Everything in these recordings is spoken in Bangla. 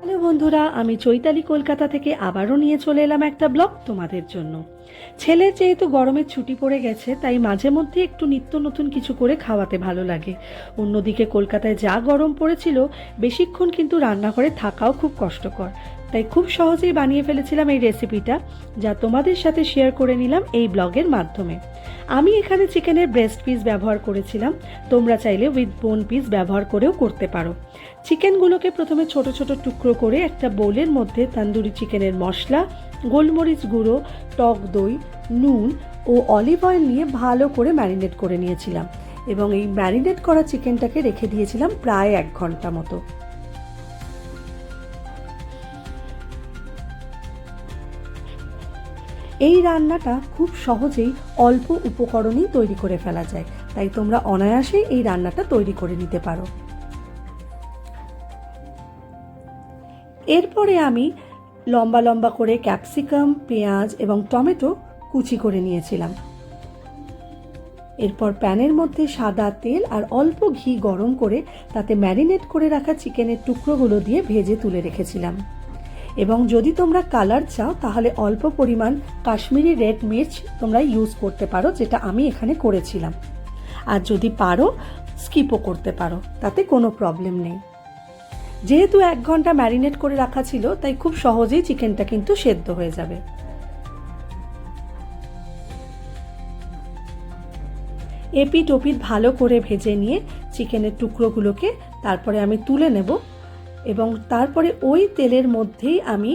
হ্যালো বন্ধুরা, আমি চৈতালি কলকাতা থেকে আবারও নিয়ে চলে এলাম একটা ব্লগ তোমাদের জন্য। ছেলের যেহেতু গরমের ছুটি পড়ে গেছে, তাই মাঝে মধ্যে একটু নিত্য নতুন কিছু করে খাওয়াতে ভালো লাগে। অন্যদিকে কলকাতায় যা গরম পড়েছিল, বেশিক্ষণ কিন্তু রান্নাঘরে থাকাও খুব কষ্টকর। তাই খুব সহজেই বানিয়ে ফেলেছিলাম এই রেসিপিটা, যা তোমাদের সাথে শেয়ার করে নিলাম এই ব্লগের মাধ্যমে। আমি এখানে চিকেনের ব্রেস্ট পিস ব্যবহার করেছিলাম, তোমরা চাইলে উইথ বোন পিস ব্যবহার করেও করতে পারো। চিকেনগুলোকে প্রথমে ছোট ছোট টুকরো করে একটা বোলের মধ্যে তন্দুরি চিকেনের মশলা, গোলমরিচ গুঁড়ো, টক দই, নুন ও অলিভ অয়েল নিয়ে ভালো করে ম্যারিনেট করে নিয়েছিলাম এবং এই ম্যারিনেট করা চিকেনটাকে রেখে দিয়েছিলাম প্রায় 1 ঘন্টা মতো। এই রান্নাটা খুব সহজেই অল্প উপকরণেই তৈরি করে ফেলা যায়, তাই তোমরা অনায়াসেই এই রান্নাটা তৈরি করে নিতে পারো। এরপরে আমি লম্বা লম্বা করে ক্যাপসিকাম, পেঁয়াজ এবং টমেটো কুচি করে নিয়েছিলাম। এরপর প্যানের মধ্যে সাদা তেল আর অল্প ঘি গরম করে তাতে ম্যারিনেট করে রাখা চিকেনের টুকরোগুলো দিয়ে ভেজে তুলে রেখেছিলাম। এবং যদি তোমরা কালার চাও তাহলে অল্প পরিমাণ কাশ্মীরি রেড মির্চ তোমরা ইউজ করতে পারো, যেটা আমি এখানে করেছিলাম। আর যদি পারো স্কিপও করতে পারো, তাতে কোনো প্রবলেম নেই। যেহেতু 1 ঘন্টা ম্যারিনেট করে রাখা ছিল, তাই খুব সহজেই চিকেনটা কিন্তু সেদ্ধ হয়ে যাবে। এপিট ওপিট ভালো করে ভেজে নিয়ে চিকেনের টুকরোগুলোকে তারপরে আমি তুলে নেব এবং তারপরে ওই তেলের মধ্যেই আমি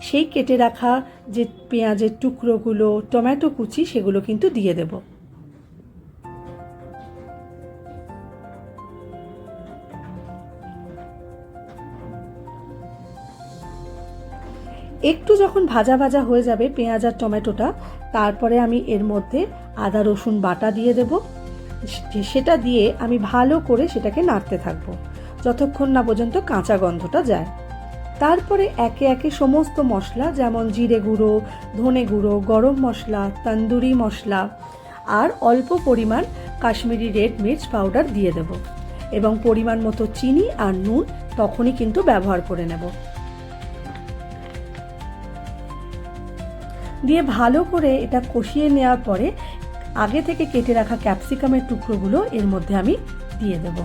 সেই কেটে রাখা যে পেঁয়াজের টুকরোগুলো, টমেটো কুচি, সেগুলো কিন্তু দিয়ে দেব। একটু যখন ভাজা ভাজা হয়ে যাবে পেঁয়াজ আর টমেটোটা, তারপরে আমি এর মধ্যে আদা রসুন বাটা দিয়ে দেব। সেটা দিয়ে আমি ভালো করে সেটাকে নাড়তে থাকবো যতক্ষণ না পর্যন্ত কাঁচা গন্ধটা যায়। তারপরে একে একে সমস্ত মশলা, যেমন জিরে গুঁড়ো, ধনে গুঁড়ো, গরম মশলা, তন্দুরি মশলা আর অল্প পরিমাণ কাশ্মীরি রেড মির্চ পাউডার দিয়ে দেব এবং পরিমাণ মতো চিনি আর নুন তখনই কিন্তু ব্যবহার করে নেব। দিয়ে ভালো করে এটা কষিয়ে নেওয়ার পরে আগে থেকে কেটে রাখা ক্যাপসিকামের টুকরোগুলো এর মধ্যে আমি দিয়ে দেব।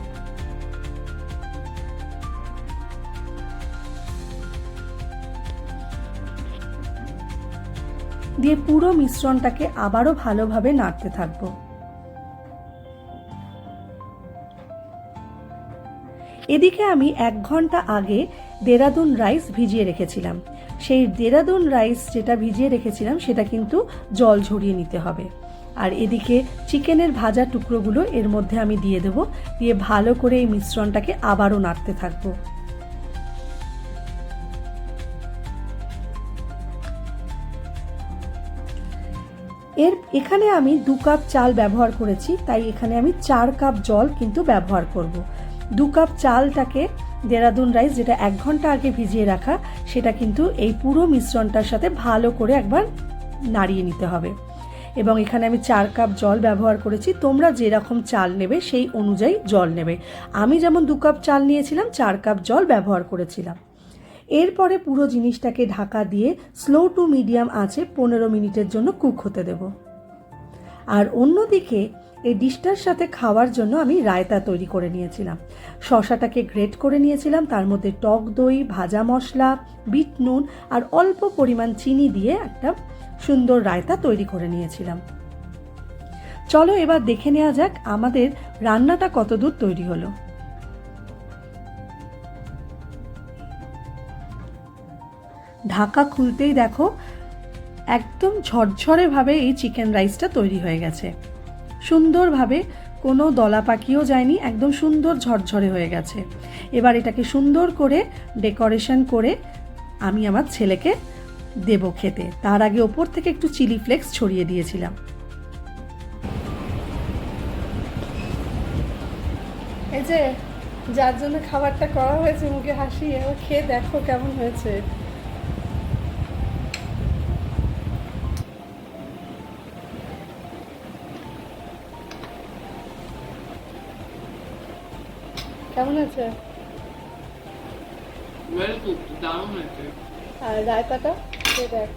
দিয়ে পুরো মিশ্রণটাকে আবারও ভালোভাবে নাড়তে থাকবো। এদিকে আমি 1 ঘন্টা আগে দেরাদুন রাইস ভিজিয়ে রেখেছিলাম। সেই দেরাদুন রাইস যেটা ভিজিয়ে রেখেছিলাম সেটা কিন্তু জল ঝরিয়ে নিতে হবে। আর এদিকে চিকেনের ভাজা টুকরোগুলো এর মধ্যে আমি দিয়ে দেব, দিয়ে ভালো করে এই মিশ্রণটাকে আবারও নাড়তে থাকবো। এখানে আমি 2 কাপ চাল ব্যবহার করেছি, তাই এখানে আমি 4 কাপ জল কিন্তু ব্যবহার করব। 2 কাপ চালটাকে দেরাদুন রাইস যেটা 1 ঘন্টা আগে ভিজিয়ে রাখা, সেটা কিন্তু এই পুরো মিশ্রণটার সাথে ভালো করে একবার নাড়িয়ে নিতে হবে। এবং এখানে আমি 4 কাপ জল ব্যবহার করেছি। তোমরা যেরকম চাল নেবে সেই অনুযায়ী জল নেবে। আমি যেমন 2 কাপ চাল নিয়েছিলাম, 4 কাপ জল ব্যবহার করেছিলাম। এরপরে পুরো জিনিসটাকে ঢাকা দিয়ে স্লো টু মিডিয়াম আঁচে 15 মিনিটের জন্য কুক হতে দেব। আর অন্যদিকে এই ডিশটার সাথে খাওয়ার জন্য আমি রায়তা তৈরি করে নিয়েছিলাম। শসাটাকে গ্রেট করে নিয়েছিলাম, তার মধ্যে টক দই, ভাজা মশলা, বিট নুন আর অল্প পরিমাণ চিনি দিয়ে একটা সুন্দর রায়তা তৈরি করে নিয়েছিলাম। চলো এবার দেখে নেওয়া যাক আমাদের রান্নাটা কতদূর তৈরি হলো। ঢাকা খুলতেই দেখো একদম ঝরঝরে ভাবে এই চিকেন রাইসটা তৈরি হয়ে গেছে। সুন্দরভাবে কোনো দলা পাকিও যায়নি, একদম সুন্দর ঝরঝরে হয়ে গেছে। এবার এটাকে সুন্দর করে ডেকোরেশন করে আমি আমার ছেলেকে দেব খেতে। তার আগে ওপর থেকে একটু চিলি ফ্লেক্স ছড়িয়ে দিয়েছিলাম। এই যে যার জন্য খাবারটা করা হয়েছে, মুখে হাসি, এবার খেয়ে দেখো কেমন হয়েছে। কেমন আছে? ওয়েল কুকড, দারুণ হয়েছে। আর রায়তাটা দেখ।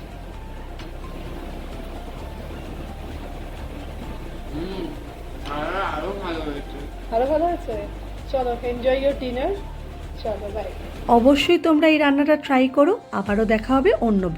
আরো ভালো হয়েছে। ভালো হয়েছে। চলো, এনজয় ইওর ডিনার। চলো, বাই। অবশ্যই তোমরা এই রান্নাটা ট্রাই করো। আবারও দেখা হবে অন্য ব্লগ।